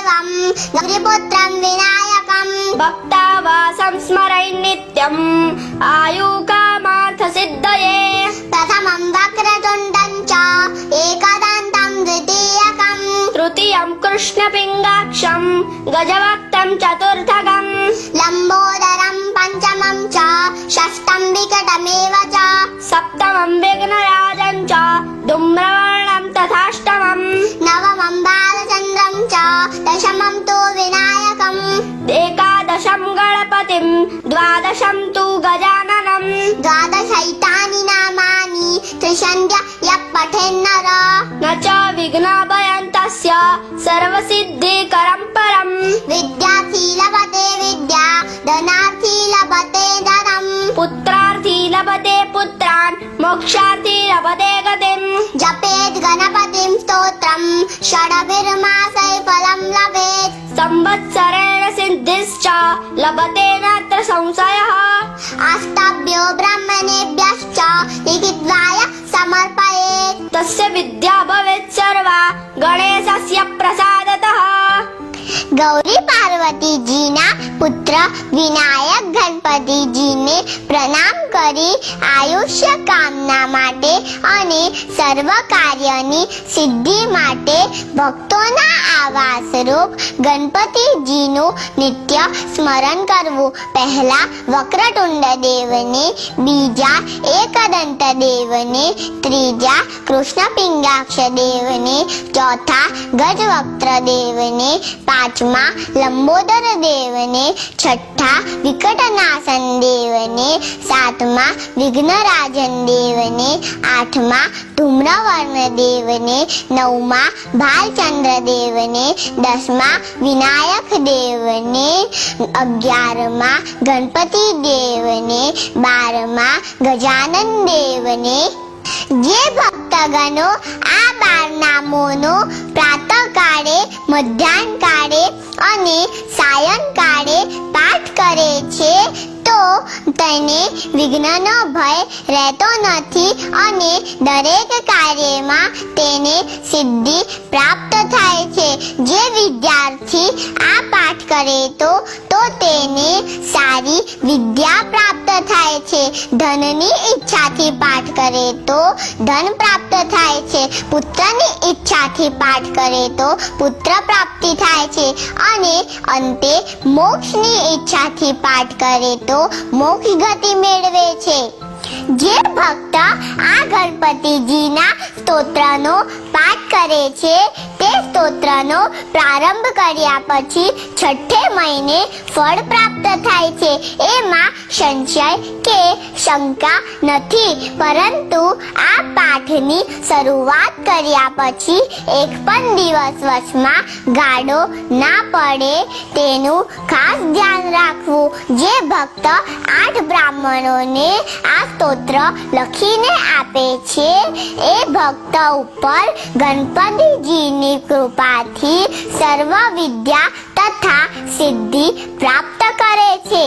देवं गौरीपुत्रं विनायकं भक्तावासं स्मरन् नित्यम् आयुकामार्थसिद्धये प्रथमं वक्रतुण्डं च एकदन्तं द्वितीयकं तृतीयं कृष्णपिङ्गाक्षं गजवक्त्रं चतुर्थकम् लम्बोदरं पञ्चमं च षष्ठं विकटमेव च सप्तमं विघ्नराजं च धूम्रवर्णं तथाष्टमम् नवमं बालचन्द्रं च दशमं तु विनायकम् एकादशं गणपतिं द्वादशं तु गजाननम् द्वादशैतानि नामानि त्रिषन्द्य यः पठेन्नर न च विघ्नाभयं तस्य सर्वसिद्धिकरं परम् विद्यार्थी लभते विद्या धनार्थी लभते धनम् पुत्रार्थी लभते पुत्रान् मोक्षार्थी लभते गतिम् जपेत् गणपतिं स्तोत्रम् षडभिर्मासै फलं लभेत् संवत्सरेण सिद्धिश्च लभते नात्र संशयः अष्टाभ्यो ब्राह्मणेभ्यश्च लिखित्वाय समर्पयेत् तस्य विद्या भवेत् सर्वा गणेशस्य प्रसादतः गौरी पार्वती जीना पुत्र વિનાયક ગણપતિજીને પ્રણામ કરી આયુષ્ય કામના માટે અને સર્વ કાર્યની સિદ્ધિ માટે ભક્તોના આવાસરૂપ ગણપતિજીનું નિત્ય સ્મરણ કરવું. પહેલા વક્રતુંડ દેવને, બીજા એકદંત દેવને, ત્રીજા કૃષ્ણ પિંગાક્ષ દેવને, ચોથા ગજવક્ત્ર દેવને, પાંચમા લંબોદર દેવને, છઠ્ઠા વિકટનાશન દેવને, સાતમા વિઘ્નરાજન દેવને, આઠમા ધૂમ્રવર્ણ દેવને, નવમા ભાલચંદ્ર દેવને, દસમા વિનાયક દેવને, અગિયારમાં ગણપતિ દેવને, બારમાં ગજાનન દેવને. જે ભક્તગણો આ 12 નામોનો પ્રાતઃકાળે, મધ્યાહ્નકાળે અને સાયંકાળે પાઠ કરે છે તો તેને વિઘ્નનો ભય રહેતો નથી અને દરેક કાર્યમાં તેને સિદ્ધિ પ્રાપ્ત થાય છે. જે વિદ્યાર્થી આ પાઠ કરે તો તેને સારી વિદ્યા પ્રાપ્ત થાય છે. ધનની ઈચ્છાથી પાઠ કરે તો ધન પ્રાપ્ત થાય છે. પુત્રની ઈચ્છાથી પાઠ કરે તો પુત્ર પ્રાપ્તિ થાય છે અને અંતે મોક્ષની ઈચ્છાથી પાઠ કરે તો મોક્ષ ગતિ મેળવે છે. જે ભક્ત આ ગણપતિજીના સ્તોત્રનો પાઠ કરે છે તે સ્તોત્રનો પ્રારંભ કર્યા પછી 6ઠે મહિને ફળ પ્રાપ્ત થાય છે. એમાં સંશય કે શંકા નથી, પરંતુ આ પાઠની શરૂઆત કર્યા પછી એક પણ દિવસ વચમાં ગાળો ના પડે તેનું ખાસ ધ્યાન રાખવું. જે ભક્ત 8 બ્રાહ્મણોને આ સ્તોત્ર લખીને આપે છે એ ભક્ત ઉપર ગણપતિજીની કૃપાથી સર્વ વિદ્યા તથા સિદ્ધિ પ્રાપ્ત કરે છે.